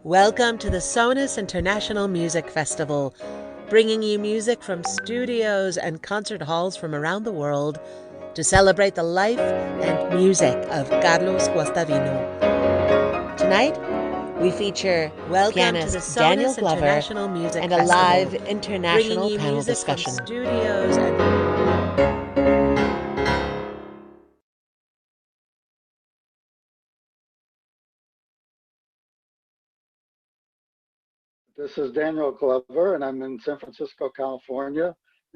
Welcome to the Sonus International Music Festival, bringing you music from studios and concert halls from around the world to celebrate the life and music of Carlos Guastavino. Tonight, we feature pianist Daniel Glover and a live international panel discussion. Studios This is Daniel Glover, and I'm in San Francisco, California.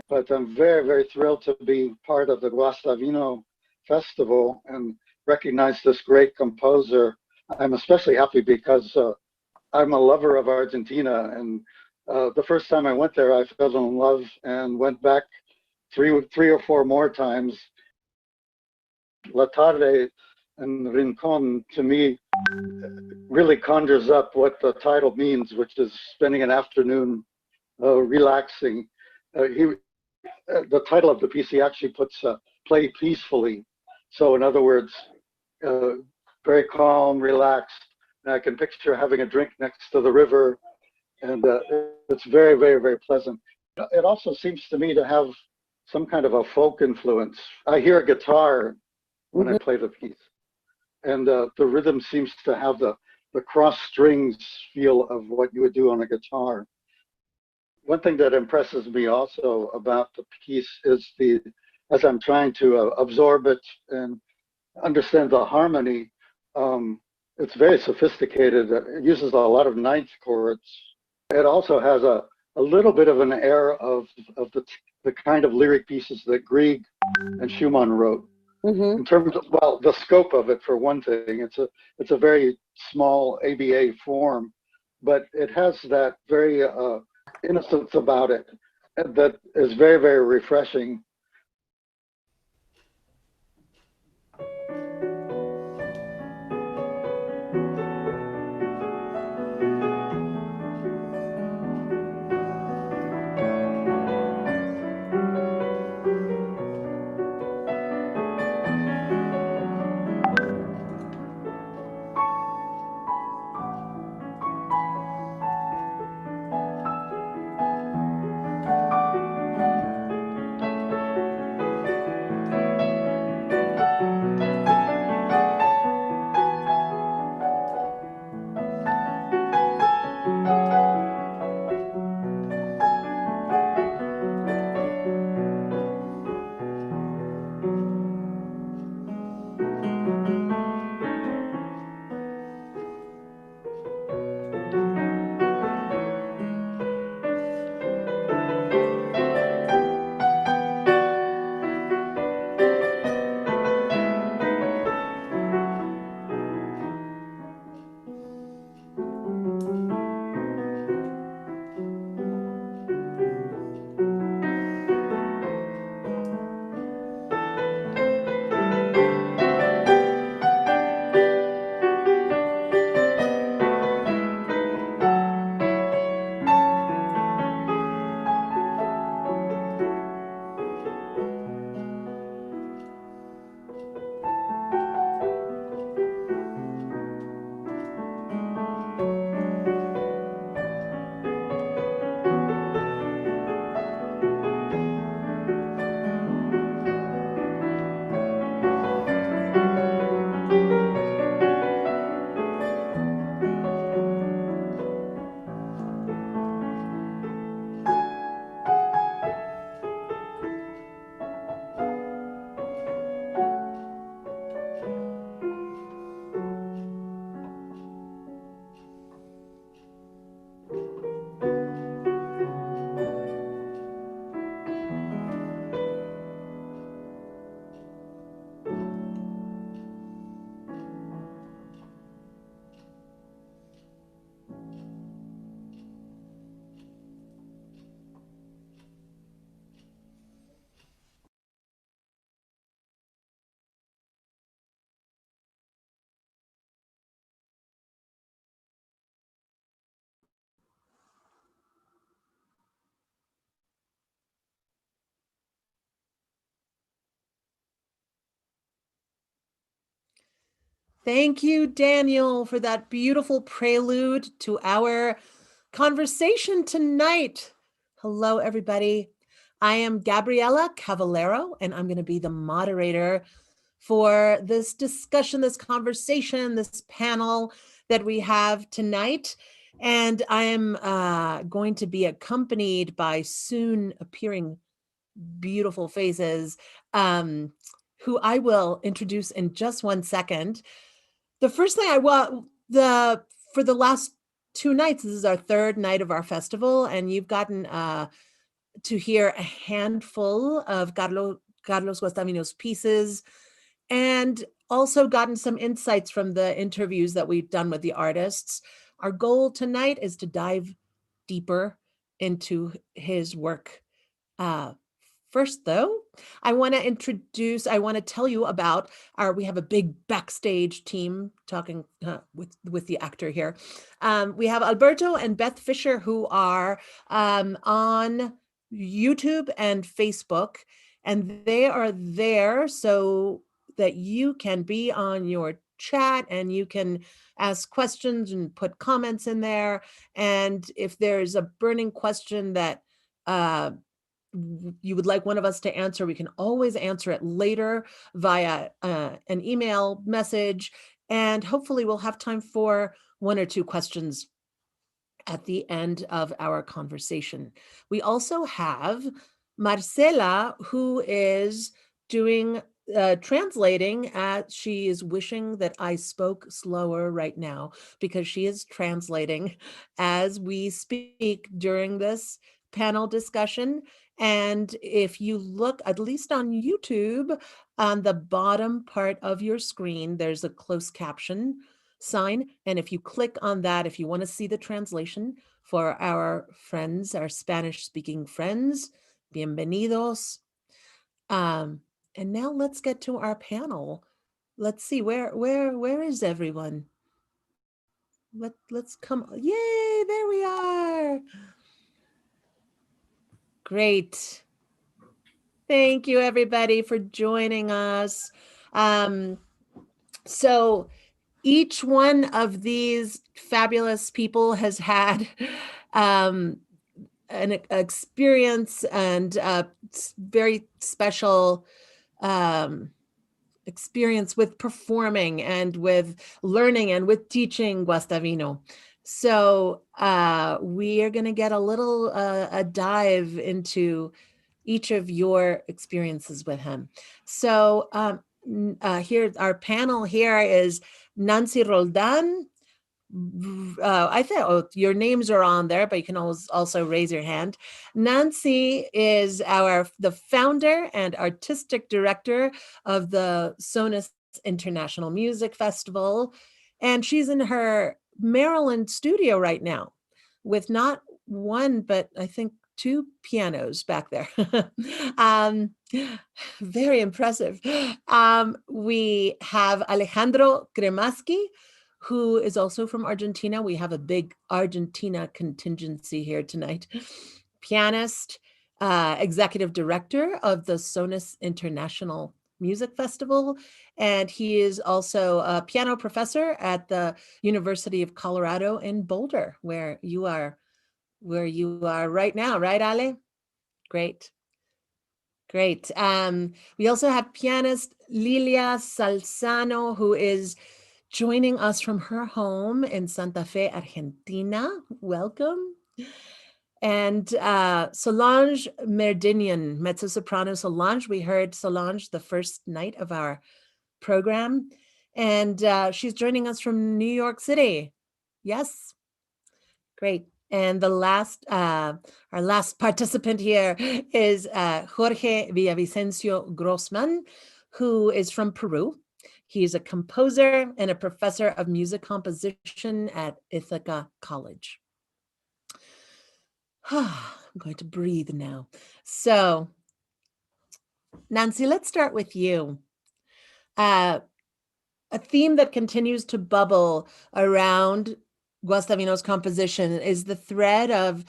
But I'm very, very thrilled to be part of the Guastavino Festival and recognize this great composer. I'm especially happy because I'm a lover of Argentina, and the first time I went there, I fell in love and went back three or four more times. La Tarde and Rincón, to me, really conjures up what the title means, which is spending an afternoon relaxing. The title of the piece, he actually puts play peacefully. So in other words, very calm, relaxed. And I can picture having a drink next to the river, and it's very, very, very pleasant. It also seems to me to have some kind of a folk influence. I hear a guitar when I play the piece, and the rhythm seems to have the cross strings feel of what you would do on a guitar. One thing that impresses me also about the piece is as I'm trying to absorb it and understand the harmony, it's very sophisticated. It uses a lot of ninth chords. It also has a little bit of an air of the kind of lyric pieces that Grieg and Schumann wrote. In terms of, well, the scope of it, for one thing, it's a very small ABA form, but it has that very innocence about it that is very, very refreshing. Thank you, Daniel, for that beautiful prelude to our conversation tonight. Hello, everybody. I am Gabriella Cavallero, and I'm going to be the moderator for this discussion, this conversation, this panel that we have tonight. And I am going to be accompanied by soon appearing beautiful faces, who I will introduce in just one second. The first thing for the last 2 nights, this is our 3rd night of our festival, and you've gotten to hear a handful of Carlos Guastavino's pieces, and also gotten some insights from the interviews that we've done with the artists. Our goal tonight is to dive deeper into his work. First, though, I want to tell you about we have a big backstage team talking with the actor here. We have Alberto and Beth Fisher, who are on YouTube and Facebook, and they are there so that you can be on your chat and you can ask questions and put comments in there. And if there's a burning question that you would like one of us to answer, we can always answer it later via an email message. And hopefully we'll have time for 1 or 2 questions at the end of our conversation. We also have Marcela, who is doing translating. She is wishing that I spoke slower right now because she is translating as we speak during this panel discussion. And if you look, at least on YouTube, on the bottom part of your screen, there's a closed caption sign. And if you click on that, if you want to see the translation for our friends, our Spanish-speaking friends, bienvenidos. And now let's get to our panel. Let's see, where is everyone? Let's come. Yay, there we are. Great. Thank you, everybody, for joining us. So each one of these fabulous people has had an experience and a very special experience with performing and with learning and with teaching Guastavino. So we are going to get a little a dive into each of your experiences with him. So here, our panel here is Nancy Roldán. I think your names are on there, but you can also raise your hand. Nancy is the founder and artistic director of the Sonus International Music Festival, and she's in her Maryland studio right now with not one, but I think 2 pianos back there. Very impressive. We have Alejandro Cremaschi, who is also from Argentina. We have a big Argentina contingency here tonight. Pianist, executive director of the Sonus International Music Festival, and he is also a piano professor at the University of Colorado in Boulder, where you are right now, right, Ale? Great. Great. We also have pianist Lilia Salsano, who is joining us from her home in Santa Fe, Argentina. Welcome. And Solange Merdinian, mezzo-soprano Solange. We heard Solange the first night of our program. And she's joining us from New York City. Yes. Great. And our last participant here is Jorge Villavicencio-Grossman, who is from Peru. He's a composer and a professor of music composition at Ithaca College. I'm going to breathe now. So, Nancy, let's start with you. A theme that continues to bubble around Guastavino's composition is the thread of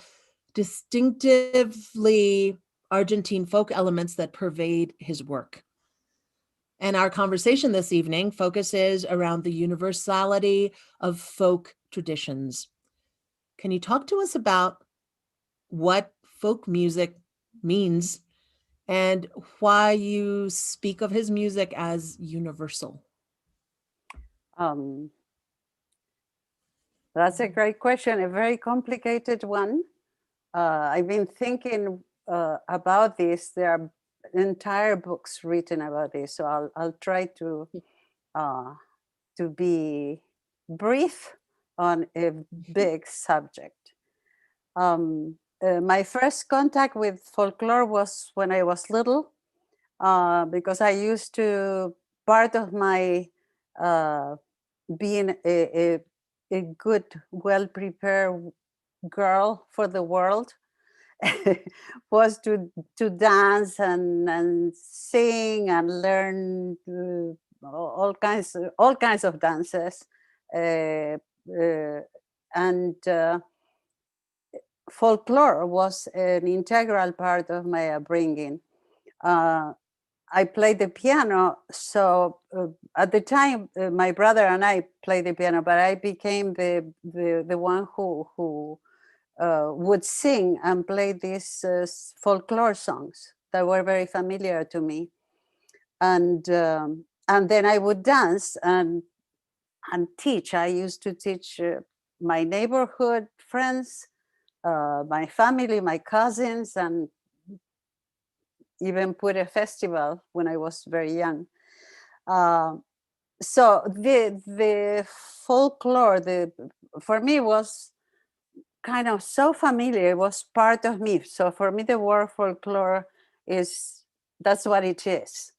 distinctively Argentine folk elements that pervade his work. And our conversation this evening focuses around the universality of folk traditions. Can you talk to us about what folk music means and why you speak of his music as universal? That's a great question, a very complicated one. I've been thinking about this. There are entire books written about this, so I'll try to be brief on a big subject. My first contact with folklore was when I was little, because I used to, part of my being a good, well-prepared girl for the world was to dance and sing and learn all kinds of dances, and folklore was an integral part of my upbringing. I played the piano, so at the time my brother and I played the piano, but I became the one who would sing and play these folklore songs that were very familiar to me, and then I would dance and teach. I used to teach my neighborhood friends, my family, my cousins, and even put a festival when I was very young. So the folklore, for me was kind of so familiar. It was part of me. So for me, the word folklore that's what it is.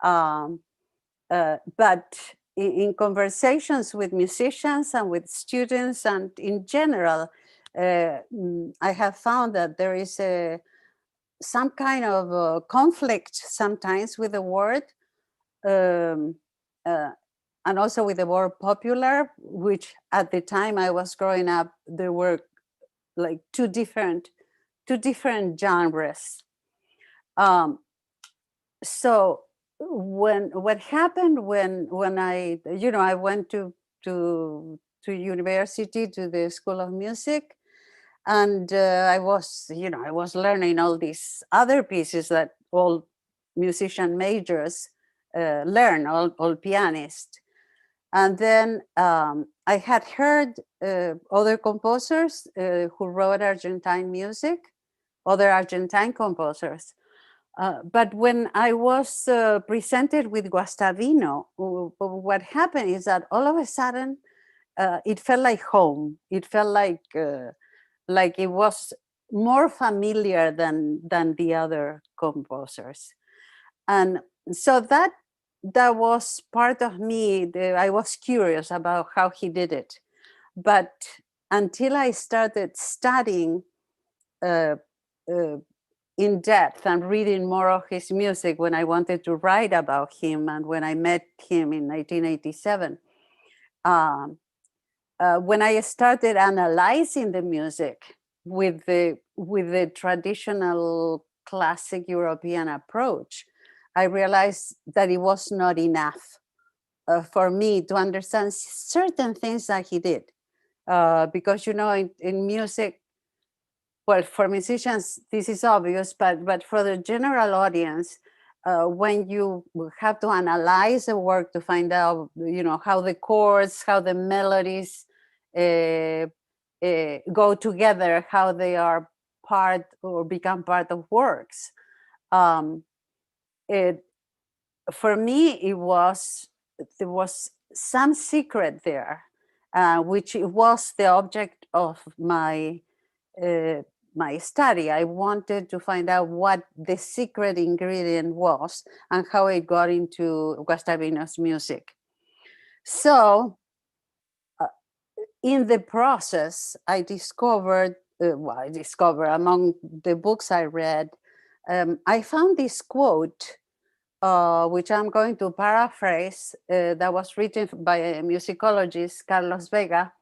But in conversations with musicians and with students and in general, I have found that there is some kind of conflict sometimes with the word, and also with the word popular, which at the time I was growing up, there were like two different genres. So what happened when I went to university, to the School of Music, and I was learning all these other pieces that all musician majors learn, all pianists. And then I had heard other composers who wrote Argentine music, other Argentine composers. But when I was presented with Guastavino, what happened is that all of a sudden it felt like home. It felt like it was more familiar than the other composers. And so that was part of me. I was curious about how he did it. But until I started studying in depth and reading more of his music, when I wanted to write about him and when I met him in 1987, when I started analyzing the music with the traditional classic European approach, I realized that it was not enough for me to understand certain things that he did. Because, in music, well, for musicians, this is obvious, but for the general audience, when you have to analyze a work to find out, how the chords, how the melodies go together, how they are part or become part of works. For me, there was some secret there, which was the object of my study. I wanted to find out what the secret ingredient was and how it got into Guastavino's music. So in the process, I discovered among the books I read, I found this quote, which I'm going to paraphrase, that was written by a musicologist, Carlos Vega,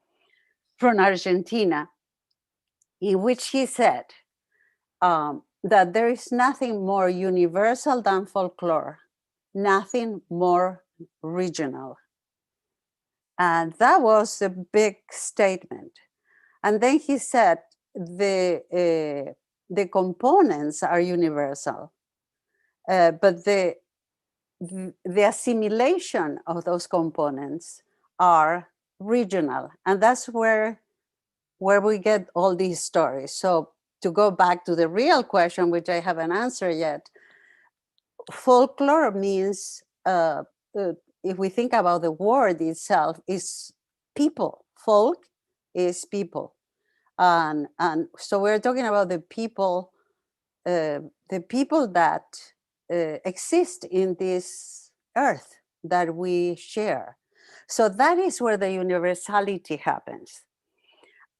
from Argentina, in which he said that there is nothing more universal than folklore. nothing more regional. And that was a big statement. And then he said, the components are universal, but the assimilation of those components are regional. And that's where we get all these stories. So to go back to the real question, which I haven't answered yet, folklore means, if we think about the word itself, is people. Folk is people. And so we're talking about the people that exist in this earth that we share. So that is where the universality happens.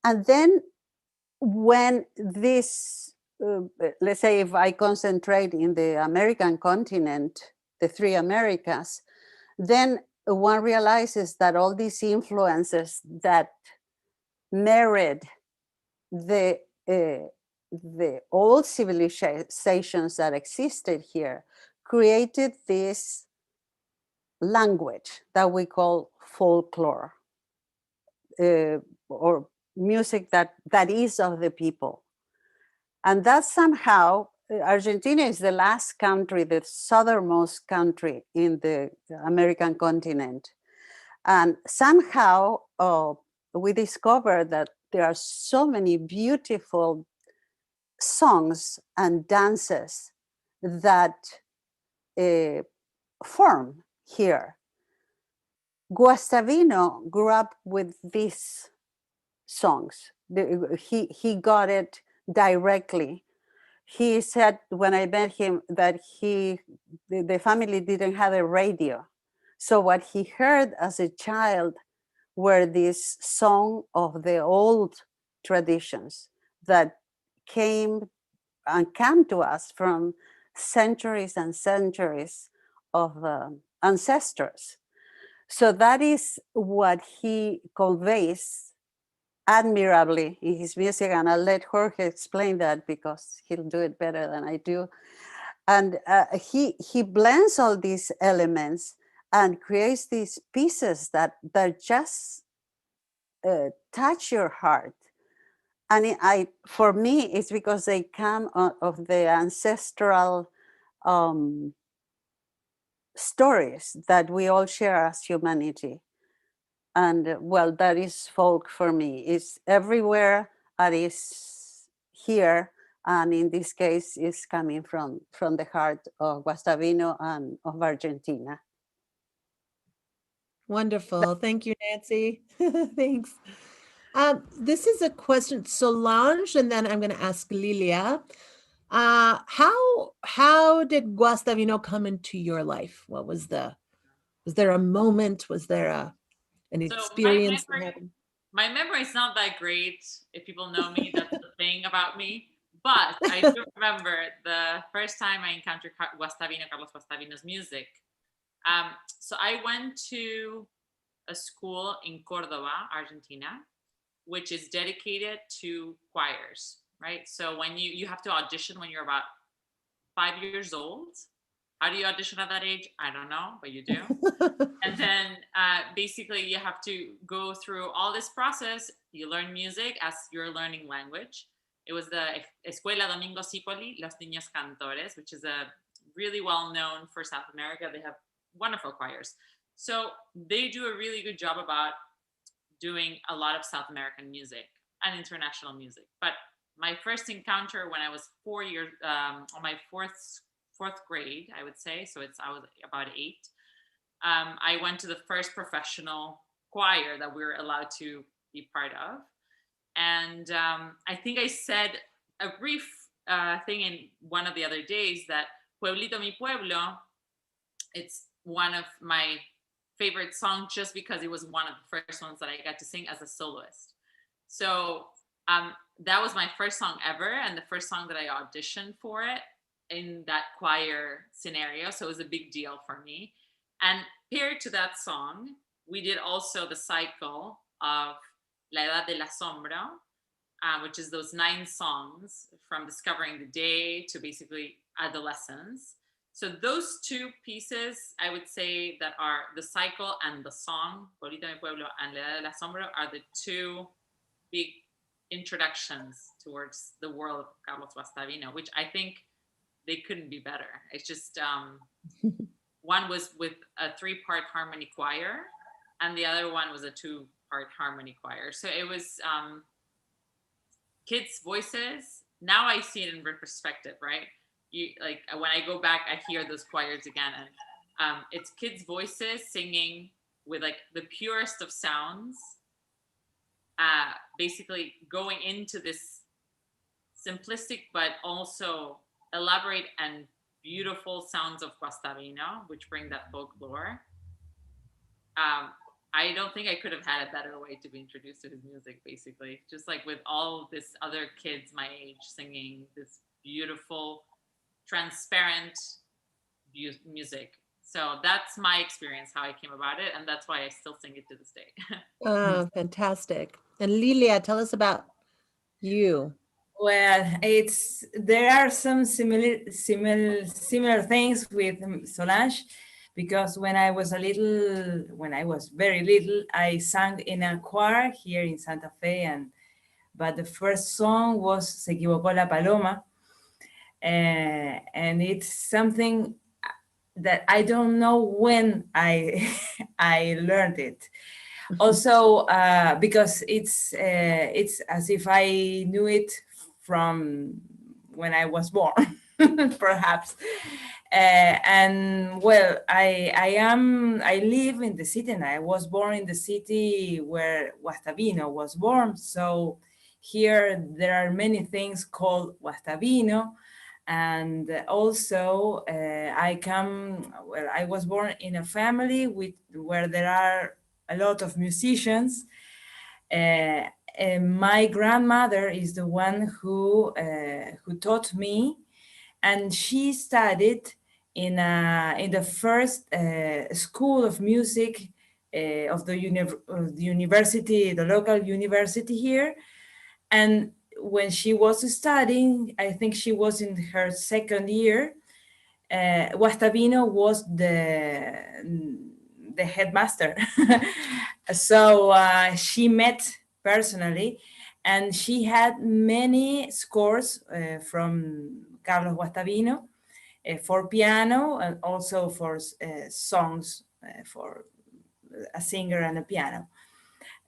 And then when this, let's say if I concentrate in the American continent, the three Americas, then one realizes that all these influences that married the old civilizations that existed here created this language that we call folklore, or music that is of the people. And that somehow, Argentina is the last country, the southernmost country in the American continent. And somehow we discovered that there are so many beautiful songs and dances that form here. Guastavino grew up with these songs. He got it directly. He said when I met him that the family didn't have a radio. So what he heard as a child were this song of the old traditions that came to us from centuries and centuries of ancestors. So that is what he conveys admirably in his music, and I'll let Jorge explain that because he'll do it better than I do. And he blends all these elements and creates these pieces that just touch your heart. And for me, it's because they come of the ancestral stories that we all share as humanity. And well, that is folk for me. It's everywhere, and it's here. And in this case, it's coming from the heart of Guastavino and of Argentina. Wonderful. Thank you, Nancy. Thanks. This is a question, Solange, and then I'm going to ask Lilia. How did Guastavino come into your life? Was there a moment? Was there an experience that happened? My memory is not that great. If people know me, that's the thing about me. But I do remember the first time I encountered Carlos Guastavino's music. So I went to a school in Cordoba, Argentina, which is dedicated to choirs, right? So when you have to audition when you're about 5 years old. How do you audition at that age? I don't know, but you do. And then basically you have to go through all this process. You learn music as you're learning language. It was the Escuela Domingo Cipoli, Los Niños Cantores, which is a really well known for South America. They have wonderful choirs. So they do a really good job about doing a lot of South American music and international music. But my first encounter when I was 4 years, on my fourth grade, I would say, so I was about 8. I went to the first professional choir that we were allowed to be part of. And I think I said a brief thing in one of the other days that Pueblito Mi Pueblo, it's one of my favorite songs just because it was one of the first ones that I got to sing as a soloist. So that was my first song ever, and the first song that I auditioned for it in that choir scenario. So it was a big deal for me. And paired to that song, we did also the cycle of La Edad del Asombro, which is those 9 songs from discovering the day to basically adolescence. So those two pieces, I would say, that are the cycle and the song, Pueblito mi Pueblo and La Edad del Asombro, are the two big introductions towards the world of Carlos Guastavino, which I think they couldn't be better. It's just one was with a 3-part harmony choir, and the other one was a 2-part harmony choir. So it was kids' voices. Now I see it in retrospective, right? Like when I go back, I hear those choirs again, and it's kids' voices singing with like the purest of sounds, basically going into this simplistic but also elaborate and beautiful sounds of Guastavino, which bring that folklore. I don't think I could have had a better way to be introduced to his music, basically. Just like with all this other kids my age singing this beautiful, transparent music. So that's my experience, how I came about it. And that's why I still sing it to this day. Oh, fantastic. And Lilia, tell us about you. Well, there are some similar things with Solange, because when I was very little, I sang in a choir here in Santa Fe, but the first song was Se equivocó la paloma, and it's something that I don't know when I I learned it. Also, because it's as if I knew it from when I was born, perhaps. And well, I live in the city, and I was born in the city where Guastavino was born. So here there are many things called Guastavino. And also I was born in a family where there are a lot of musicians. And my grandmother is the one who taught me, and she studied in the first school of music of the university, the local university here. And when she was studying, I think she was in her second year, Guastavino was the headmaster. So she met personally, and she had many scores from Carlos Guastavino for piano, and also for songs for a singer and a piano.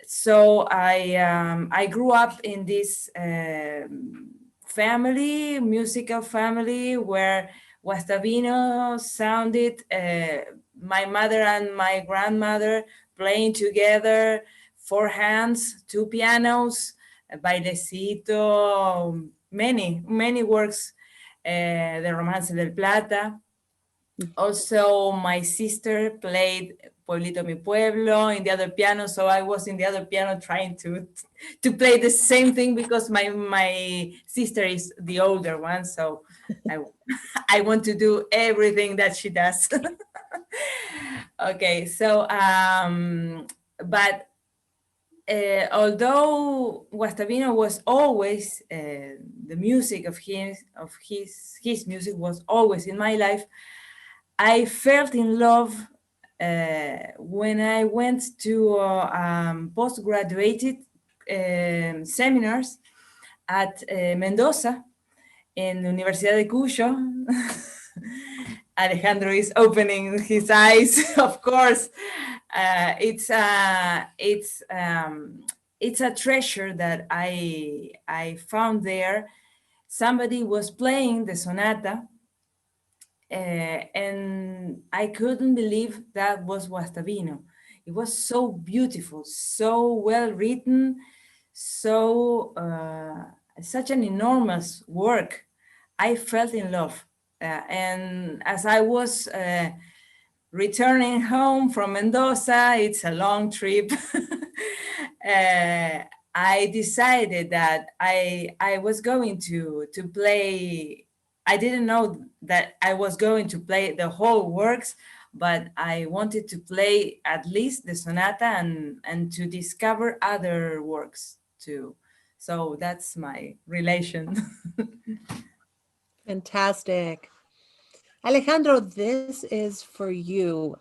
So I grew up in this musical family, where Guastavino sounded, my mother and my grandmother playing together, 4 hands, 2 pianos, Bailecito, many works, the Romance del Plata. Also, my sister played Pueblito mi Pueblo in the other piano, so I was in the other piano trying to play the same thing, because my sister is the older one, so I want to do everything that she does. Okay, so but although Guastavino was always the music of his music was always in my life, I felt in love when I went to postgraduate seminars at Mendoza in Universidad de Cuyo. Alejandro is opening his eyes, of course. It's a treasure that I found there. Somebody was playing the sonata, and I couldn't believe that was Guastavino. It was so beautiful, so well written, so such an enormous work. I felt in love. And as I was returning home from Mendoza, it's a long trip, I decided that I was going to play. I didn't know that I was going to play the whole works, but I wanted to play at least the sonata and to discover other works too. So that's my relation. Fantastic. Alejandro, this is for you.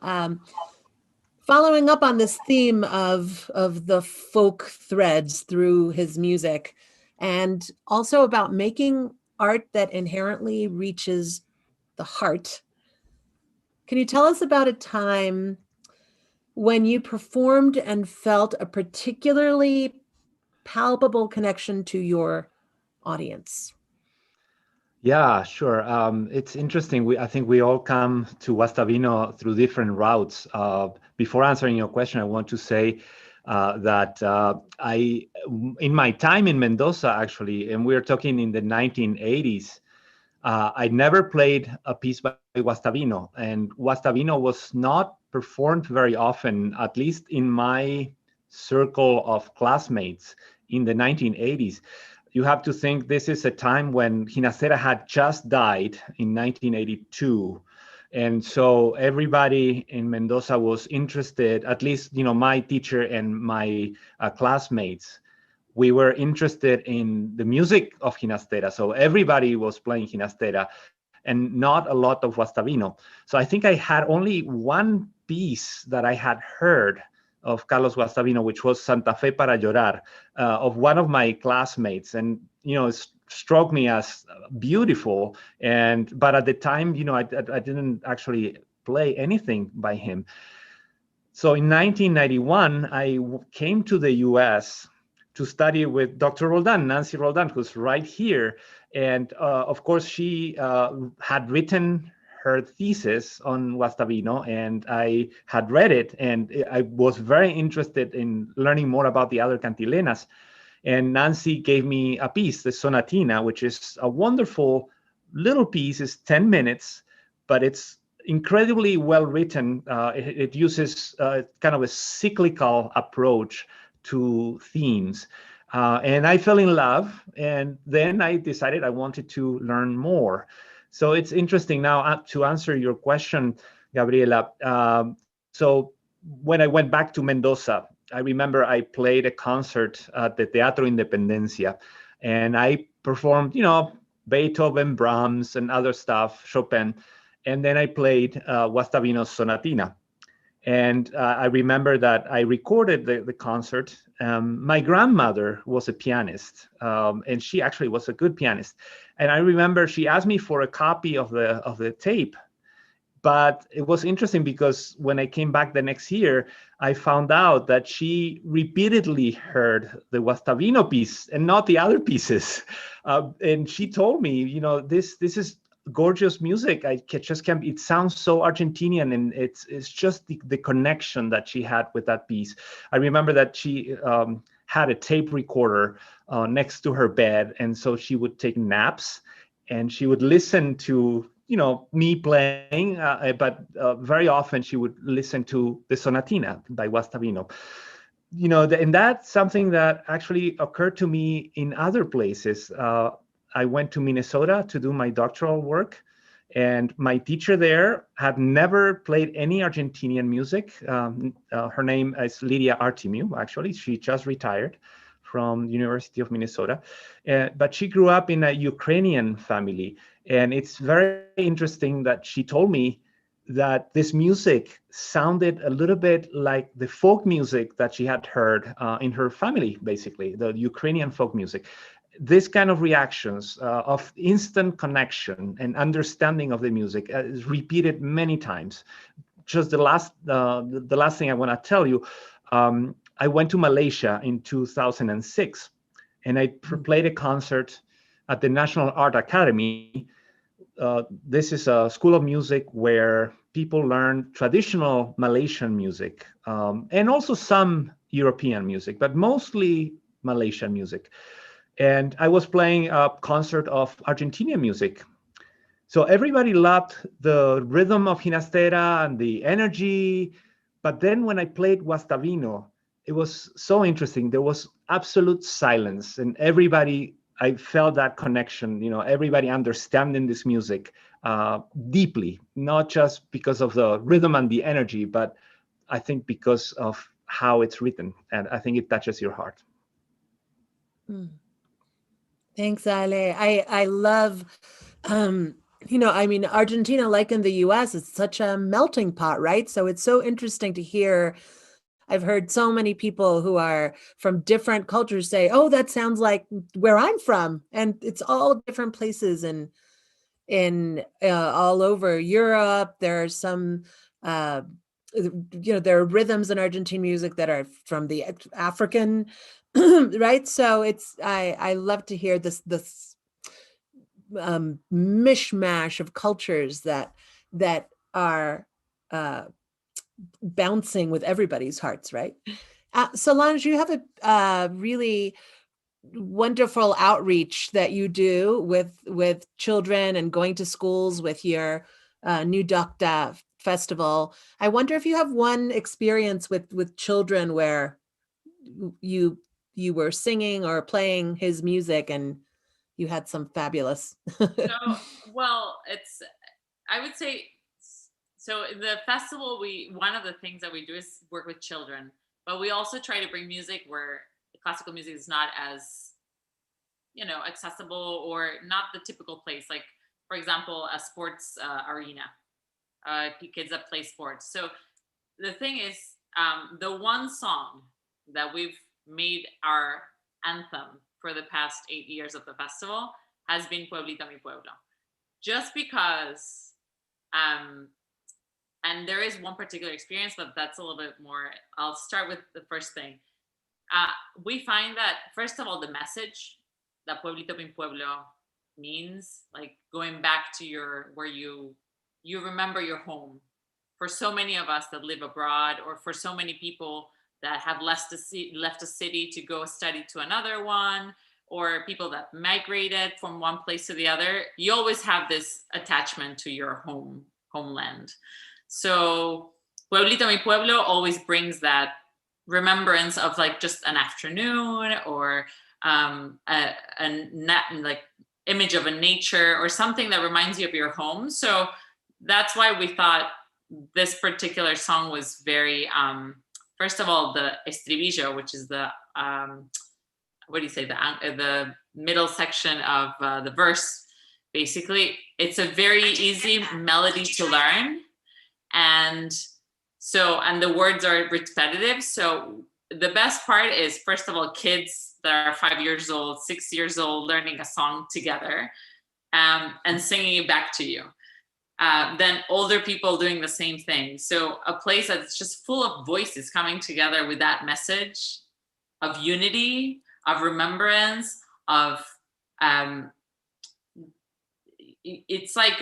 Following up on this theme of the folk threads through his music, and also about making art that inherently reaches the heart. Can you tell us about a time when you performed and felt a particularly palpable connection to your audience? Yeah, sure. It's interesting. I think we all come to Guastavino through different routes. Before answering your question, I want to say that in my time in Mendoza, actually, and we're talking in the 1980s, I never played a piece by Guastavino, and Guastavino was not performed very often, at least in my circle of classmates in the 1980s. You have to think this is a time when Ginastera had just died in 1982. And so everybody in Mendoza was interested, at least, my teacher and my classmates, we were interested in the music of Ginastera. So everybody was playing Ginastera and not a lot of Guastavino. So I think I had only one piece that I had heard of Carlos Guastavino, which was Santa Fe para Llorar, of one of my classmates. And, it struck me as beautiful. But at the time, I didn't actually play anything by him. So in 1991, I came to the US to study with Dr. Roldán, Nancy Roldán, who's right here. And of course, she had written her thesis on Guastavino, and I had read it, and I was very interested in learning more about the other cantilenas. And Nancy gave me a piece, the Sonatina, which is a wonderful little piece. It's 10 minutes, but it's incredibly well written. It uses kind of a cyclical approach to themes. And I fell in love, and then I decided I wanted to learn more. So it's interesting now to answer your question, Gabriela. So when I went back to Mendoza, I remember I played a concert at the Teatro Independencia, and I performed, Beethoven, Brahms, and other stuff, Chopin. And then I played Guastavino's Sonatina. And I remember that I recorded the concert. My grandmother was a pianist, and she actually was a good pianist. And I remember she asked me for a copy of the tape. But it was interesting because when I came back the next year, I found out that she repeatedly heard the Guastavino piece and not the other pieces. And she told me, this is gorgeous music. I just can't. It sounds so Argentinian, and it's just the connection that she had with that piece. I remember that she had a tape recorder next to her bed, and so she would take naps, and she would listen to me playing, but very often she would listen to the Sonatina by Guastavino. And that's something that actually occurred to me in other places. I went to Minnesota to do my doctoral work, and my teacher there had never played any Argentinian music. Her name is Lilia Artemiu, actually. She just retired from the University of Minnesota, but she grew up in a Ukrainian family. And it's very interesting that she told me that this music sounded a little bit like the folk music that she had heard in her family, basically, the Ukrainian folk music. This kind of reactions of instant connection and understanding of the music is repeated many times. Just the last thing I want to tell you, I went to Malaysia in 2006, and I played a concert at the National Art Academy. This is a school of music where people learn traditional Malaysian music and also some European music, but mostly Malaysian music. And I was playing a concert of Argentinian music. So everybody loved the rhythm of Ginastera and the energy. But then when I played Guastavino, it was so interesting. There was absolute silence, and I felt that connection, everybody understanding this music deeply, not just because of the rhythm and the energy, but I think because of how it's written. And I think it touches your heart. Thanks, Ale. I love you know, I mean, Argentina, like in the US, it's such a melting pot, right? So it's so interesting to hear. I've heard so many people who are from different cultures say, oh, that sounds like where I'm from. And it's all different places in all over Europe. There are some, you know, there are rhythms in Argentine music that are from the African, right? So it's, I love to hear this mishmash of cultures that are bouncing with everybody's hearts, right? Solange, you have a really wonderful outreach that you do with children and going to schools with your New Docta festival. I wonder if you have one experience with children where you were singing or playing his music and you had some fabulous. So, well, I would say, so the festival, one of the things that we do is work with children, but we also try to bring music where classical music is not as, you know, accessible or not the typical place. Like, for example, a sports arena, kids that play sports. So the thing is, the one song that we've made our anthem for the past 8 years of the festival has been Pueblito Mi Pueblo. Just because, and there is one particular experience, but that's a little bit more, I'll start with the first thing. We find that, first of all, the message that Pueblito Mi Pueblo means, like going back to where you remember your home. For so many of us that live abroad, or for so many people that have left a city to go study to another one, or people that migrated from one place to the other, you always have this attachment to your homeland. So Pueblito Mi Pueblo always brings that remembrance of like just an afternoon, or like image of a nature or something that reminds you of your home. So that's why we thought this particular song was very, first of all, the estribillo, which is the, what do you say, the middle section of the verse, basically, it's a very easy melody to learn. And the words are repetitive. So the best part is, first of all, kids that are 5 years old, 6 years old, learning a song together and singing it back to you. Then older people doing the same thing. So a place that's just full of voices coming together with that message of unity, of remembrance, of it's like,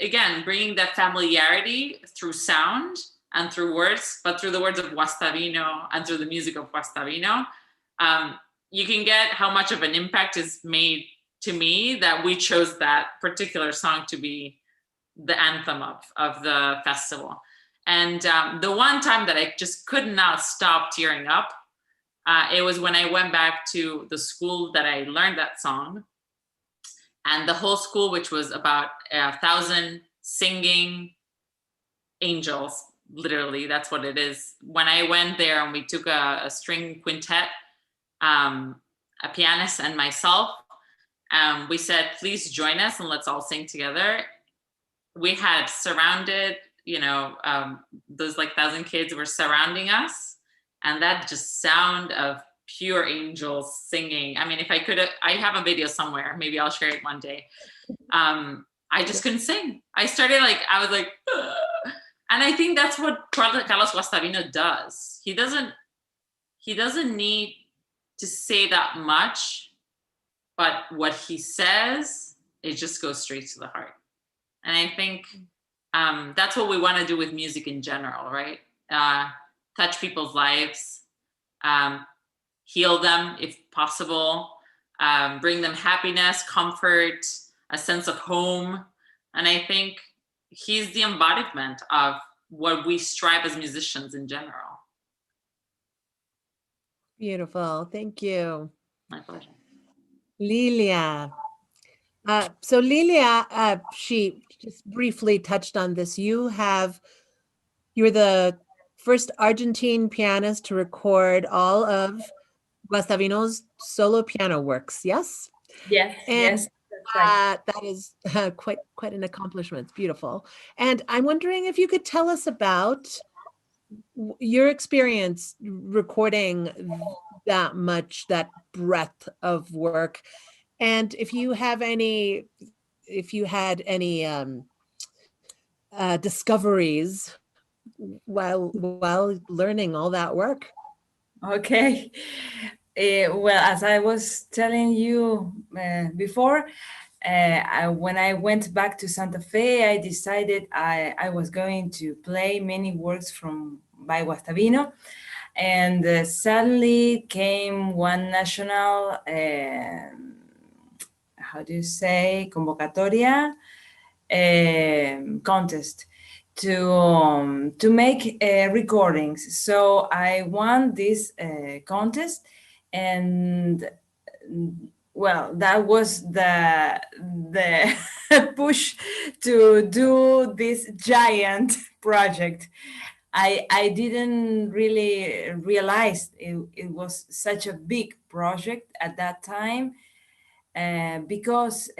again, bringing that familiarity through sound and through words, but through the words of Guastavino and through the music of Guastavino, you can get how much of an impact is made to me that we chose that particular song to be the anthem of the festival. And the one time that I just could not stop tearing up, it was when I went back to the school that I learned that song. And the whole school, which was about 1,000 singing angels, literally, that's what it is. When I went there and we took a string quintet, a pianist and myself, we said, please join us and let's all sing together. We had surrounded, those like 1,000 kids were surrounding us. And that just sound of pure angels singing. I mean, if I could, I have a video somewhere. Maybe I'll share it one day. I just couldn't sing. I was like, ugh. And I think that's what Carlos Guastavino does. He doesn't need to say that much, but what he says, it just goes straight to the heart. And I think that's what we want to do with music in general, right? Touch people's lives, heal them if possible, bring them happiness, comfort, a sense of home. And I think he's the embodiment of what we strive as musicians in general. Beautiful. Thank you. My pleasure. Lilia. So Lilia, she just briefly touched on this. You're the first Argentine pianist to record all of Guastavino's solo piano works, yes? Yes, And yes, right. That is quite an accomplishment. It's beautiful. And I'm wondering if you could tell us about your experience recording that breadth of work, and if you had any discoveries while learning all that work. Okay. Well, as I was telling you before, when I went back to Santa Fe, I decided I was going to play many works by Guastavino, and suddenly came one national, how do you say, convocatoria contest to make recordings. So I won this contest, and well, that was the push to do this giant project. I didn't really realize it was such a big project at that time, because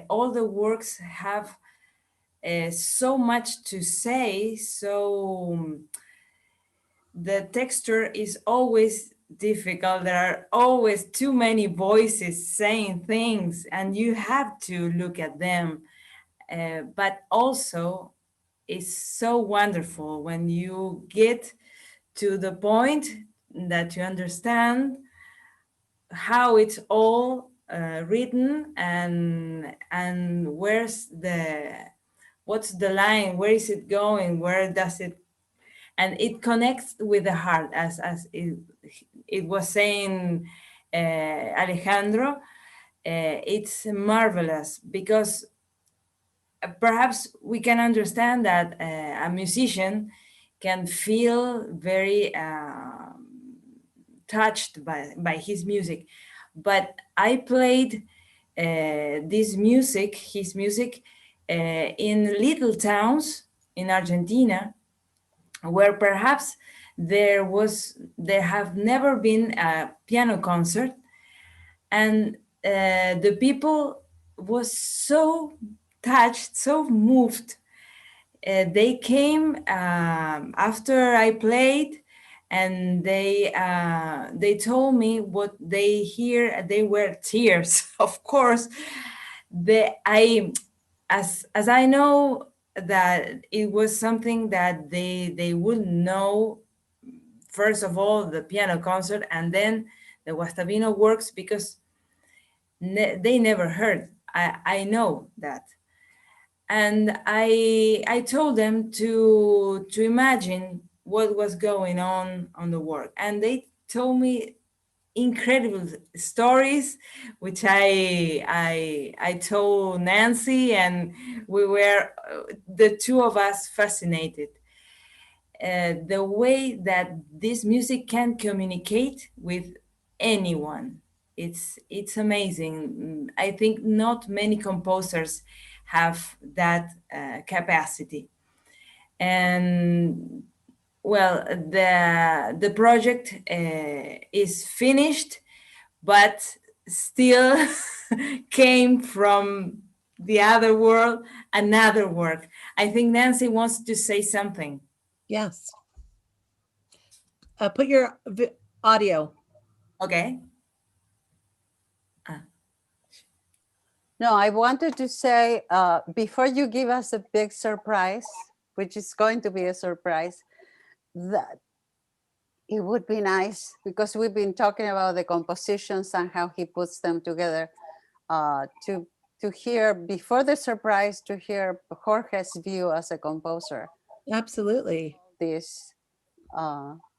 all the works have so much to say. So the texture is always difficult. There are always too many voices saying things, and you have to look at them. But also, it's so wonderful when you get to the point that you understand how it's all written, and what's the line, where is it going, where does it, and it connects with the heart, as it was saying Alejandro. It's marvelous because perhaps we can understand that a musician can feel very touched by his music, but I played his music in little towns in Argentina, where perhaps there have never been a piano concert, and the people was so touched, so moved. They came after I played, and they told me what they hear. They were tears, of course. As I know that it was something that they would know, first of all, the piano concert, and then the Guastavino works, because they never heard. I know that. And I told them to imagine what was going on the work, and they told me incredible stories, which I told Nancy, and we were the two of us fascinated. The way that this music can communicate with anyone, it's amazing. I think not many composers have that capacity. And well, the project is finished, but still came from the other world another work. I think Nancy wants to say something. Yes. Put your audio. Okay. No, I wanted to say, before you give us a big surprise, which is going to be a surprise, that it would be nice, because we've been talking about the compositions and how he puts them together, to hear, before the surprise, to hear Jorge's view as a composer. Absolutely. This.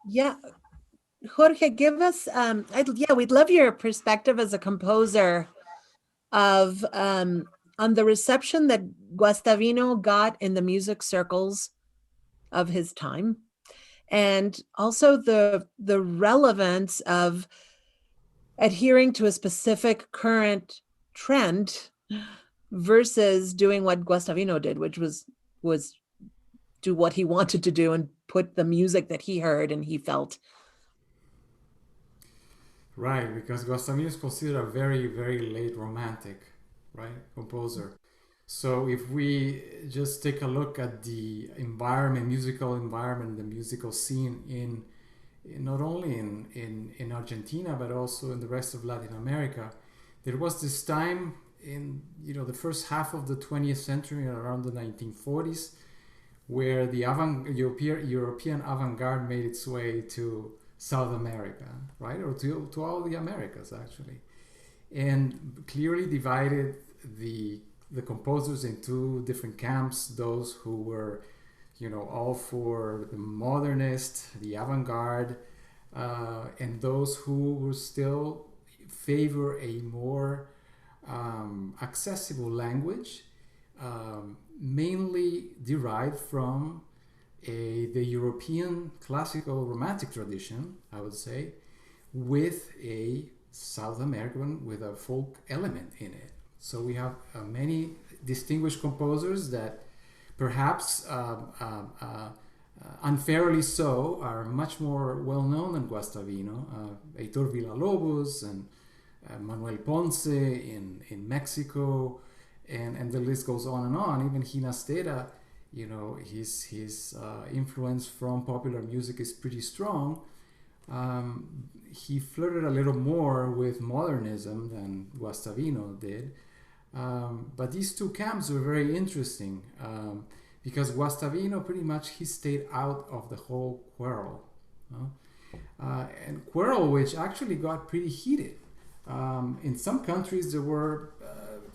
Yeah. Jorge, give us, we'd love your perspective as a composer of on the reception that Guastavino got in the music circles of his time, and also the relevance of adhering to a specific current trend versus doing what Guastavino did, which was do what he wanted to do and put the music that he heard and he felt. Right, because Guastavino is considered a very, very late romantic. right? Composer. So if we just take a look at the environment, musical environment, the musical scene in not only in Argentina, but also in the rest of Latin America, there was this time in the first half of the 20th century, around the 1940s, where the European avant-garde made its way to South America, right? Or to all the Americas, actually. And clearly divided the composers into different camps, those who were, all for the modernist, the avant-garde, and those who were still favor a more accessible language, mainly derived from the European classical romantic tradition, I would say, with a South American, with a folk element in it. So we have many distinguished composers that perhaps unfairly so are much more well known than Guastavino, Heitor Villa-Lobos and Manuel Ponce in Mexico, and the list goes on and on. Even Ginastera, his influence from popular music is pretty strong. He flirted a little more with modernism than Guastavino did. But these two camps were very interesting because Guastavino pretty much he stayed out of the whole quarrel. And quarrel which actually got pretty heated. In some countries there were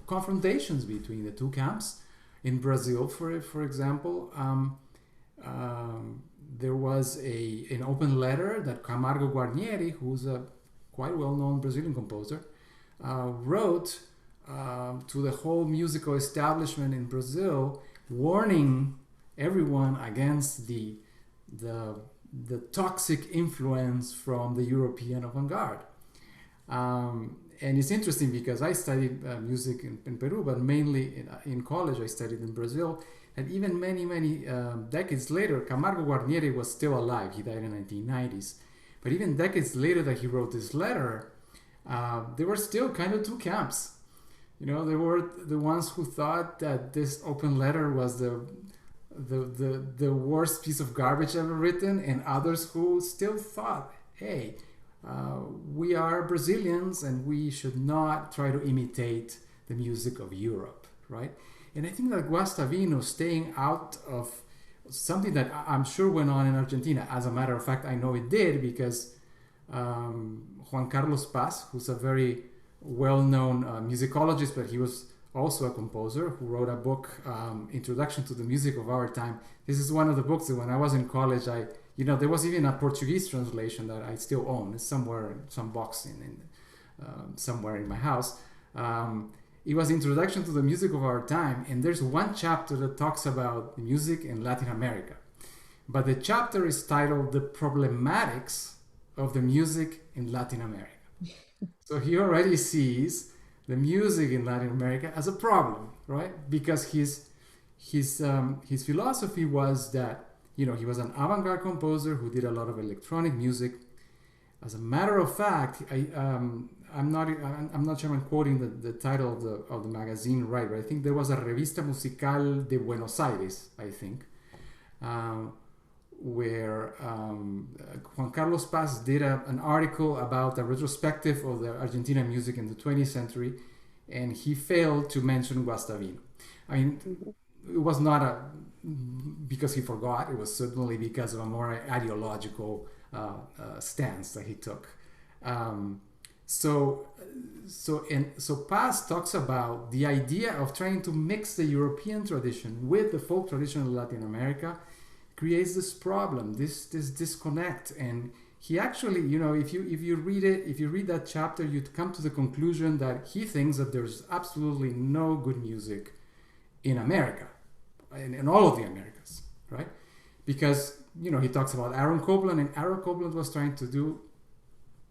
confrontations between the two camps. In Brazil, for example, there was an open letter that Camargo Guarnieri, who's a quite well-known Brazilian composer, wrote to the whole musical establishment in Brazil, warning everyone against the toxic influence from the European avant-garde. And it's interesting because I studied music in Peru, but mainly in college I studied in Brazil. And even many decades later, Camargo Guarnieri was still alive. He died in the 1990s. But even decades later that he wrote this letter, there were still kind of two camps. There were the ones who thought that this open letter was the worst piece of garbage ever written, and others who still thought, hey, we are Brazilians and we should not try to imitate the music of Europe, right? And I think that Guastavino staying out of something that I'm sure went on in Argentina, as a matter of fact, I know it did because Juan Carlos Paz, who's a very well-known musicologist, but he was also a composer who wrote a book, Introduction to the Music of Our Time. This is one of the books that when I was in college, there was even a Portuguese translation that I still own. It's somewhere in some box somewhere in my house. It was Introduction to the Music of Our Time, and there's one chapter that talks about music in Latin America. But the chapter is titled The Problematics of the Music in Latin America. So he already sees the music in Latin America as a problem, right? Because his philosophy was that he was an avant-garde composer who did a lot of electronic music. As a matter of fact, I'm not sure I'm quoting the title of the magazine right, but I think there was a Revista Musical de Buenos Aires, I think, where Juan Carlos Paz did an article about a retrospective of the Argentinian music in the 20th century, and he failed to mention Guastavino. I mean, it was not because he forgot, it was certainly because of a more ideological stance that he took. So Paz talks about the idea of trying to mix the European tradition with the folk tradition of Latin America creates this problem, this disconnect. And he actually, if you read that chapter, you'd come to the conclusion that he thinks that there's absolutely no good music in America, in all of the Americas, right? Because, he talks about Aaron Copland, and Aaron Copland was trying to do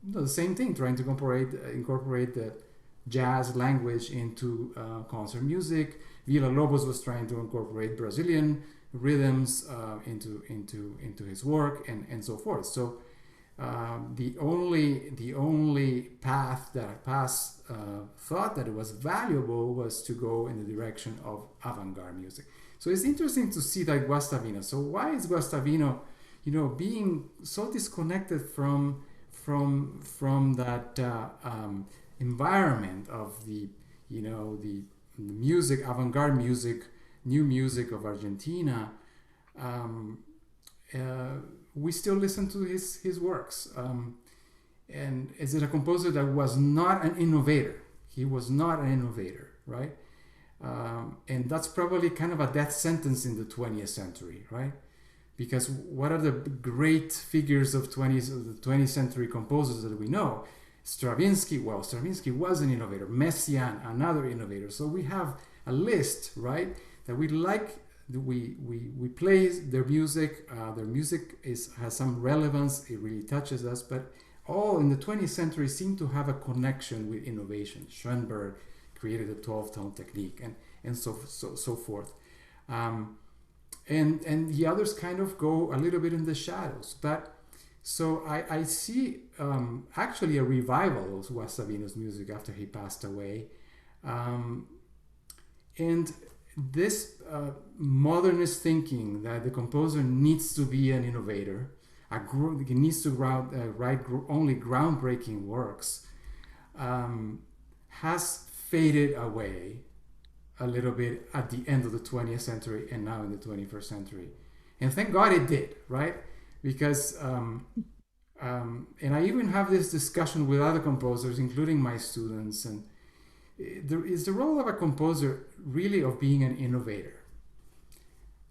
the same thing, trying to incorporate the jazz language into concert music. Villa-Lobos was trying to incorporate Brazilian rhythms into his work, and so forth. So the only path that Paz thought that it was valuable was to go in the direction of avant-garde music. So it's interesting to see that Guastavino. So why is Guastavino, being so disconnected from that environment of the music, avant-garde music, new music of Argentina? We still listen to his works. And is it a composer that was not an innovator? He was not an innovator, right? And that's probably kind of a death sentence in the 20th century, right? Because what are the great figures of the 20th century composers that we know? Stravinsky was an innovator. Messiaen, another innovator. So we have a list, right, that we like. We play their music. Their music has some relevance. It really touches us. But all in the 20th century seem to have a connection with innovation. Schoenberg created the 12-tone technique, and so forth. And the others kind of go a little bit in the shadows. But so I see actually a revival of Guastavino's music after he passed away, and this modernist thinking that the composer needs to be an innovator, he needs to write only groundbreaking works, has faded away a little bit at the end of the 20th century and now in the 21st century. And thank God it did, right? Because, and I even have this discussion with other composers, including my students, and is the role of a composer really of being an innovator?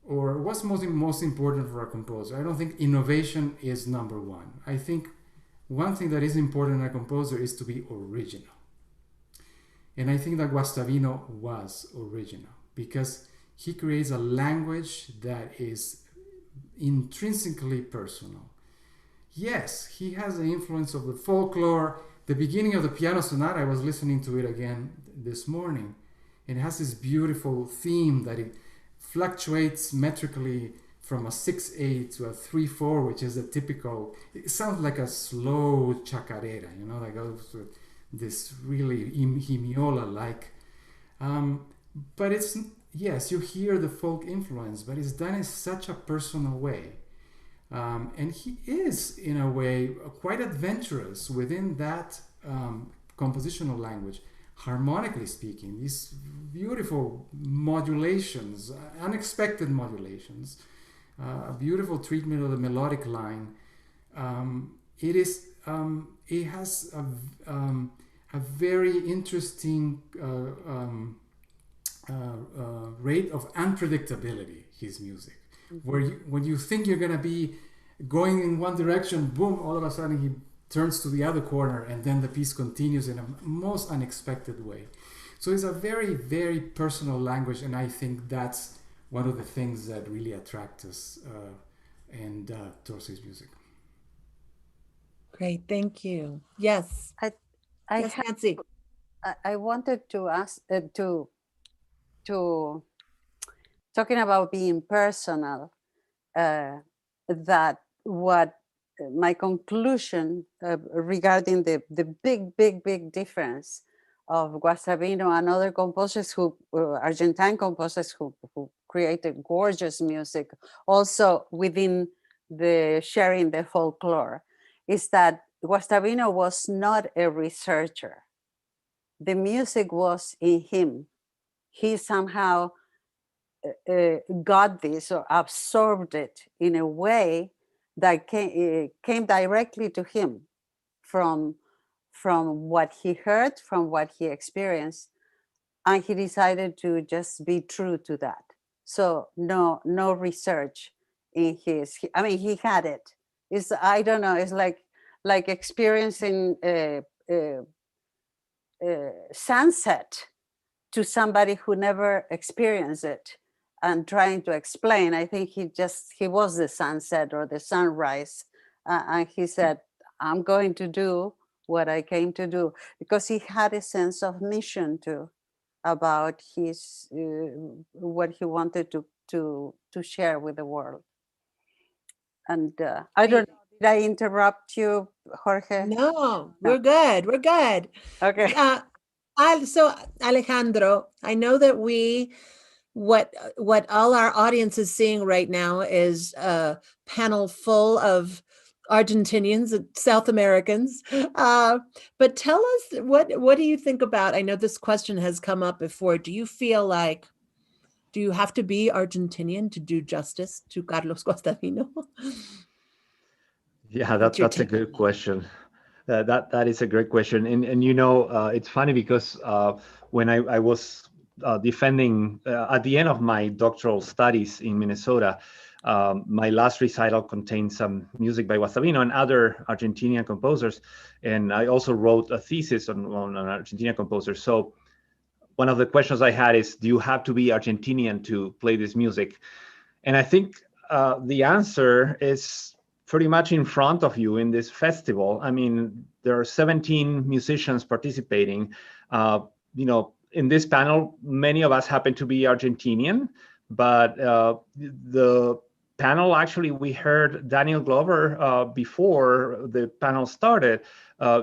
Or what's most important for a composer? I don't think innovation is number one. I think one thing that is important in a composer is to be original. And I think that Guastavino was original because he creates a language that is intrinsically personal. Yes, he has the influence of the folklore. The beginning of the Piano Sonata, I was listening to it again this morning. It has this beautiful theme that it fluctuates metrically from a 6/8 to a 3/4, which is a typical, it sounds like a slow chacarera, that goes with this really himiola-like. But it's, yes, you hear the folk influence, but it's done in such a personal way. And he is, in a way, quite adventurous within that compositional language, harmonically speaking. These beautiful modulations, unexpected modulations, a beautiful treatment of the melodic line. It has a very interesting rate of unpredictability, his music. Where when you think you're going to be going in one direction, boom, all of a sudden he turns to the other corner, and then the piece continues in a most unexpected way. So it's a very, very personal language, and I think that's one of the things that really attract us towards his music. Great, thank you. Yes. Yes, Nancy. I wanted to ask to talking about being personal, that what my conclusion regarding the big difference of Guastavino and other composers Argentine composers who created gorgeous music, also within the sharing the folklore, is that Guastavino was not a researcher. The music was in him. He somehow got this or absorbed it in a way that came directly to him from what he heard, from what he experienced, and he decided to just be true to that. So no research in his. I mean, he had it. It's, I don't know. It's like experiencing sunset to somebody who never experienced it and trying to explain. I think he was the sunset or the sunrise, and he said, I'm going to do what I came to do, because he had a sense of mission too about his what he wanted to share with the world. And I don't know, I interrupt you, Jorge? No, we're good. We're good. Okay. So Alejandro, I know that what all our audience is seeing right now is a panel full of Argentinians, South Americans. But tell us, what do you think about, I know this question has come up before. Do you feel like, do you have to be Argentinian to do justice to Carlos Guastavino? Yeah, that's a good question. That is a great question, and you know, it's funny because when I was defending at the end of my doctoral studies in Minnesota, my last recital contained some music by Guastavino and other Argentinian composers, and I also wrote a thesis on an Argentinian composer. So one of the questions I had is, do you have to be Argentinian to play this music? And I think the answer is pretty much in front of you in this festival. I mean, there are 17 musicians participating. You know, in this panel, many of us happen to be Argentinian, but the panel, actually, we heard Daniel Glover before the panel started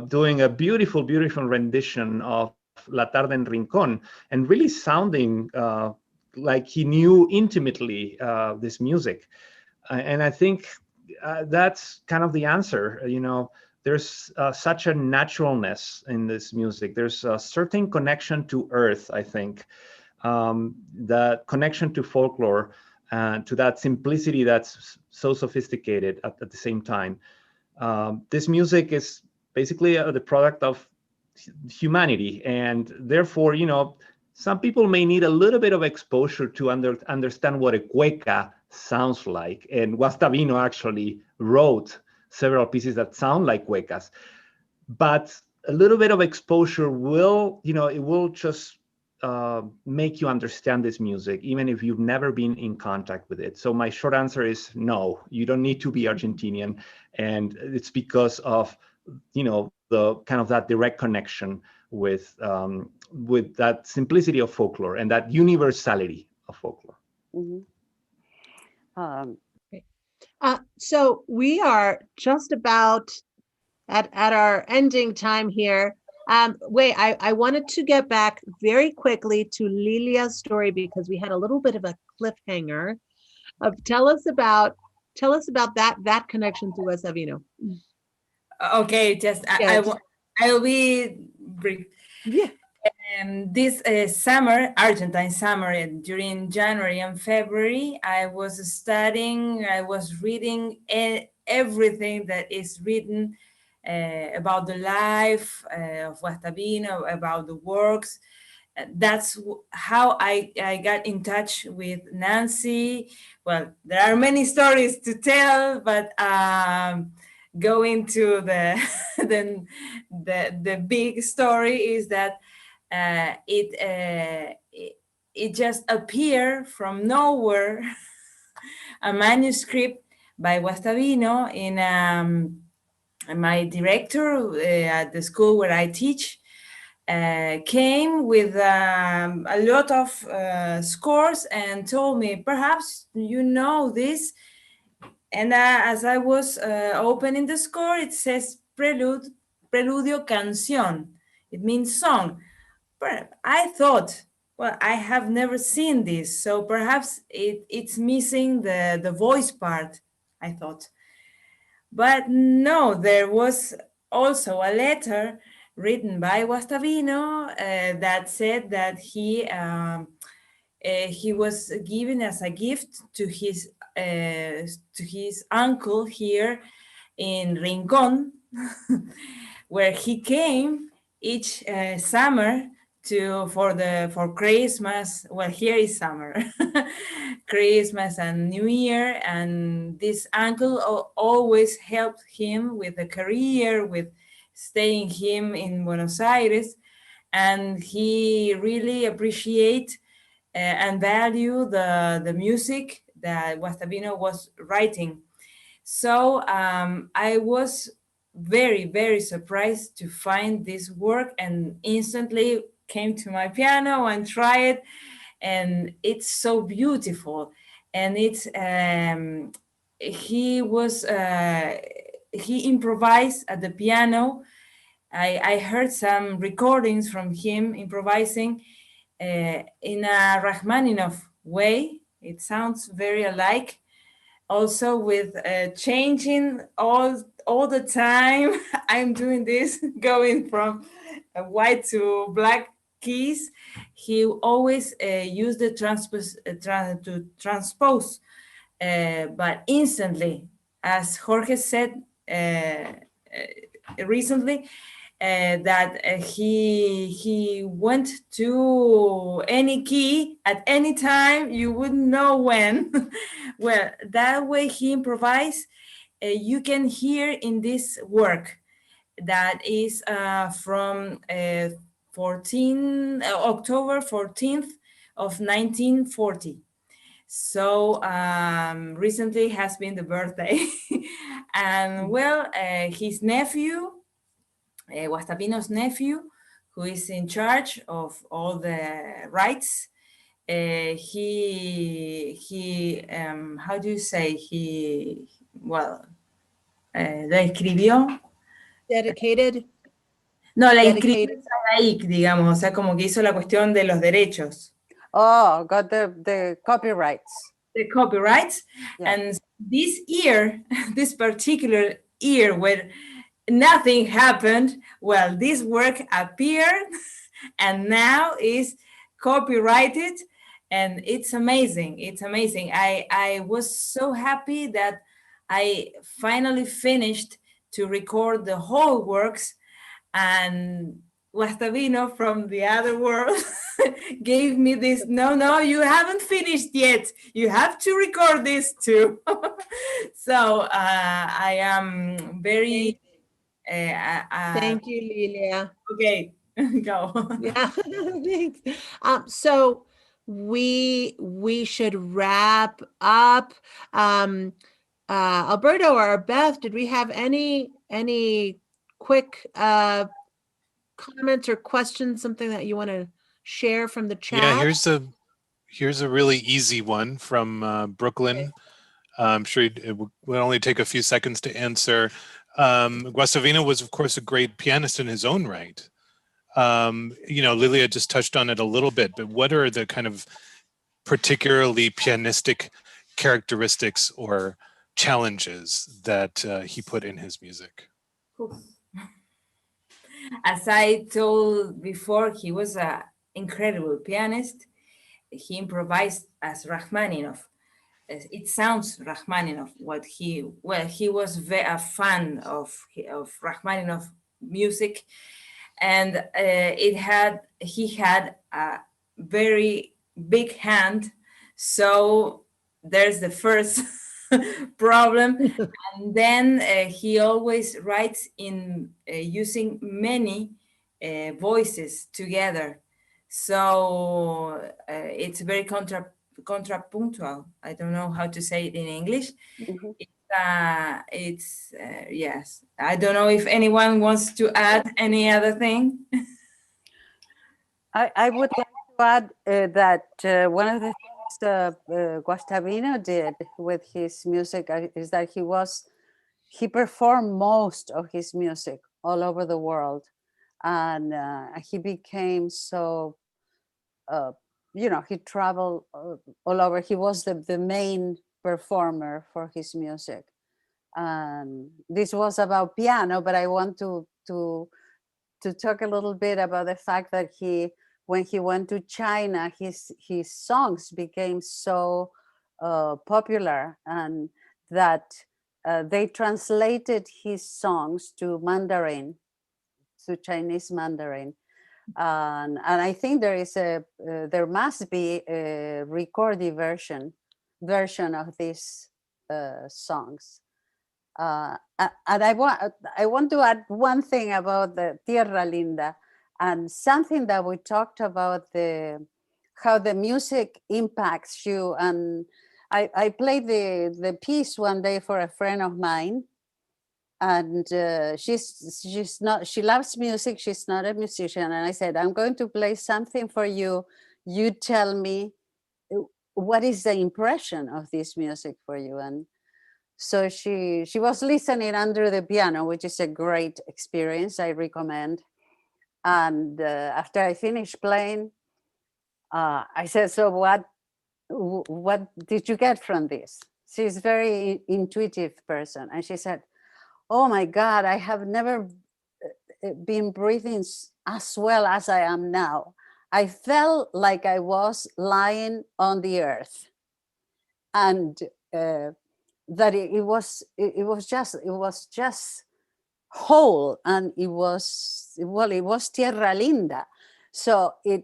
doing a beautiful, beautiful rendition of La Tarde en Rincón, and really sounding like he knew intimately this music. And I think that's kind of the answer. You know, there's such a naturalness in this music. There's a certain connection to earth, I think, that connection to folklore, to that simplicity that's so sophisticated at the same time. This music is basically the product of humanity, and therefore, you know, some people may need a little bit of exposure to understand what a cueca sounds like. And Guastavino actually wrote several pieces that sound like cuecas. But a little bit of exposure will, you know, it will just make you understand this music, even if you've never been in contact with it. So my short answer is no, you don't need to be Argentinian. And it's because of, you know, the kind of that direct connection with that simplicity of folklore and that universality of folklore. Mm-hmm. So we are just about at our ending time here. Wait, I wanted to get back very quickly to Lilia's story because we had a little bit of a cliffhanger. Tell us about that connection to Guastavino. Okay, just Yes. I will be brief. Yeah. This summer, Argentine summer, during January and February, I was studying, I was reading everything that is written about the life of Guastavino, about the works. That's how I got in touch with Nancy. Well, there are many stories to tell, but going to the the big story is that it just appeared from nowhere, a manuscript by Guastavino in my director at the school where I teach came with a lot of scores and told me, perhaps you know this. And as I was opening the score, it says Preludio Canción. It means song. But I thought, well, I have never seen this, so perhaps it's missing the voice part, I thought. But no, there was also a letter written by Guastavino that said that he was given as a gift to his uncle here in Rincón, where he came each summer for Christmas. Well, here is summer, Christmas and New Year, and this uncle always helped him with the career, with staying him in Buenos Aires, and he really appreciate and value the music that Guastavino was writing. So I was very, very surprised to find this work and instantly came to my piano and tried it. And it's so beautiful. And it's he was he improvised at the piano. I heard some recordings from him improvising in a Rachmaninoff way. It sounds very alike. Also with changing all the time. I'm doing this, going from white to black keys. He always used the transpose, but instantly, as Jorge said recently, that he went to any key at any time, you wouldn't know when. Well, that way he improvised. You can hear in this work that is from October 14th of 1940. So recently has been the birthday. And well, his nephew, Guastavino's nephew, who is in charge of all the rights, he how do you say, lo escribió. Dedicated. No, la inscribió ahí, digamos, o sea, como que hizo la cuestión de los derechos. Oh, got the copyrights. The copyrights. Yeah. And this year, this particular year where nothing happened, well, this work appeared and now is copyrighted, and it's amazing. It's amazing. I was so happy that I finally finished to record the whole works, and Guastavino from the other world gave me this, no, you haven't finished yet. You have to record this too. So I am very... Thank you, Lilia. Okay, go. Yeah, thanks. So we should wrap up. Alberto or Beth, did we have any quick comments or questions, something that you want to share from the chat? Yeah, here's a really easy one from Brooklyn. Okay. I'm sure it will only take a few seconds to answer. Guastavino was, of course, a great pianist in his own right. Lilia just touched on it a little bit, but what are the kind of particularly pianistic characteristics or challenges that he put in his music? As I told before, he was an incredible pianist. He improvised as Rachmaninoff. It sounds Rachmaninoff. He was a fan of Rachmaninoff music, and he had a very big hand. So there's the first problem. And then he always writes in using many voices together. So it's very contrapuntual. I don't know how to say it in English. Mm-hmm. Yes. I don't know if anyone wants to add any other thing. I would like to add that one of the things Guastavino did with his music is that he performed most of his music all over the world, and he became so he traveled all over. He was the main performer for his music, and this was about piano, but I want to talk a little bit about the fact that when he went to China, his songs became so popular, and that they translated his songs to Mandarin, to Chinese Mandarin. And I think there must be a recorded version of these songs. And I want to add one thing about the Tierra Linda, and something that we talked about, how the music impacts you. And I played the piece one day for a friend of mine, and she loves music. She's not a musician. And I said, I'm going to play something for you. You tell me what is the impression of this music for you. And So she was listening under the piano, which is a great experience. I recommend. And after I finished playing, I said, "So what did you get from this?" She's a very intuitive person, and she said, "Oh my God, I have never been breathing as well as I am now. I felt like I was lying on the earth, and that it was just whole, and it was tierra linda. So it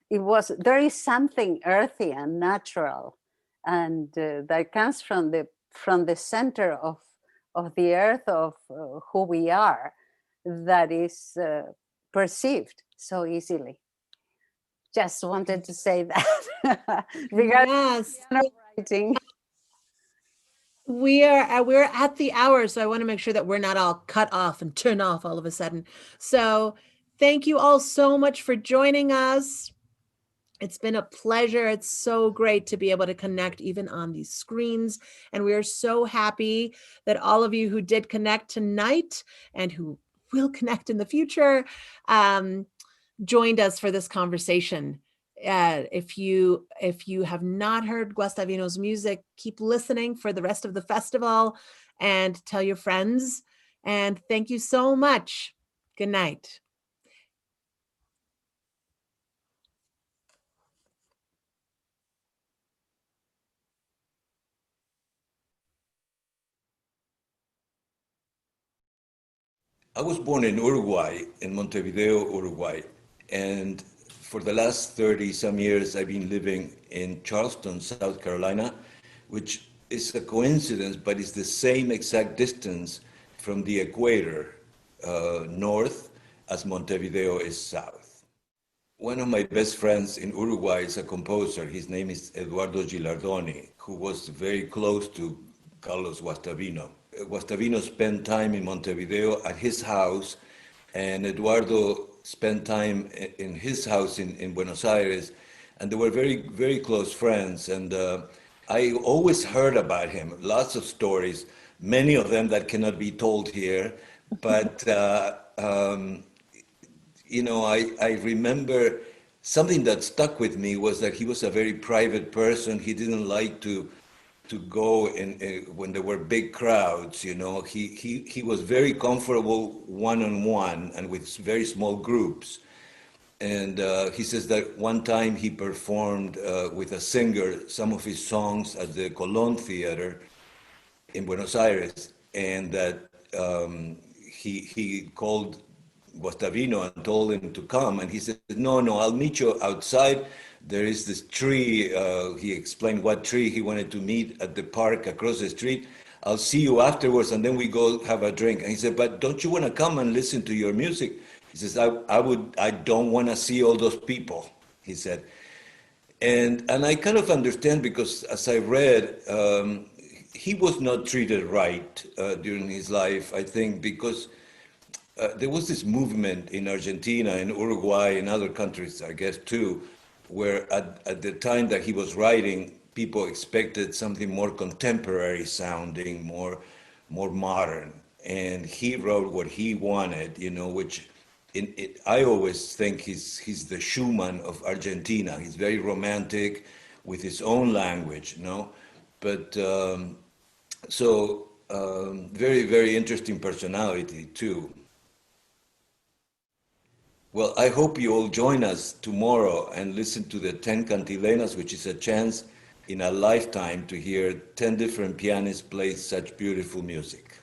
was, there is something earthy and natural, and that comes from the center of the earth, of who we are, that is perceived so easily." Just wanted to say that regarding Yes. piano writing. We're at the hour, so I want to make sure that we're not all cut off and turn off all of a sudden. So thank you all so much for joining us. It's been a pleasure. It's so great to be able to connect even on these screens. And we are so happy that all of you who did connect tonight and who will connect in the future joined us for this conversation. If you have not heard Guastavino's music, keep listening for the rest of the festival and tell your friends. And thank you so much. Good night. I was born in Uruguay, in Montevideo, Uruguay. And for the last 30 some years, I've been living in Charleston, South Carolina, which is a coincidence, but it's the same exact distance from the equator north as Montevideo is south. One of my best friends in Uruguay is a composer. His name is Eduardo Gilardoni, who was very close to Carlos Guastavino. Guastavino spent time in Montevideo at his house, and Eduardo spent time in his house in Buenos Aires, and they were very, very close friends. And I always heard about him, lots of stories, many of them that cannot be told here. But, you know, I remember something that stuck with me was that he was a very private person. He didn't like to go in when there were big crowds, you know. He was very comfortable one-on-one and with very small groups. And he says that one time he performed with a singer some of his songs at the Colón Theater in Buenos Aires, and that he called Guastavino and told him to come, and he said, no, I'll meet you outside. There is this tree. He explained what tree he wanted to meet at the park across the street. I'll see you afterwards, and then we go have a drink. And he said, but don't you want to come and listen to your music? He says, I don't want to see all those people, he said. And I kind of understand, because as I read, he was not treated right during his life, I think, because there was this movement in Argentina, in Uruguay, and other countries, I guess, too, where at the time that he was writing, people expected something more contemporary sounding, more modern. And he wrote what he wanted, you know, which I always think he's the Schumann of Argentina. He's very romantic with his own language, you know. But very, very interesting personality, too. Well, I hope you all join us tomorrow and listen to the 10 Cantilenas, which is a chance in a lifetime to hear 10 different pianists play such beautiful music.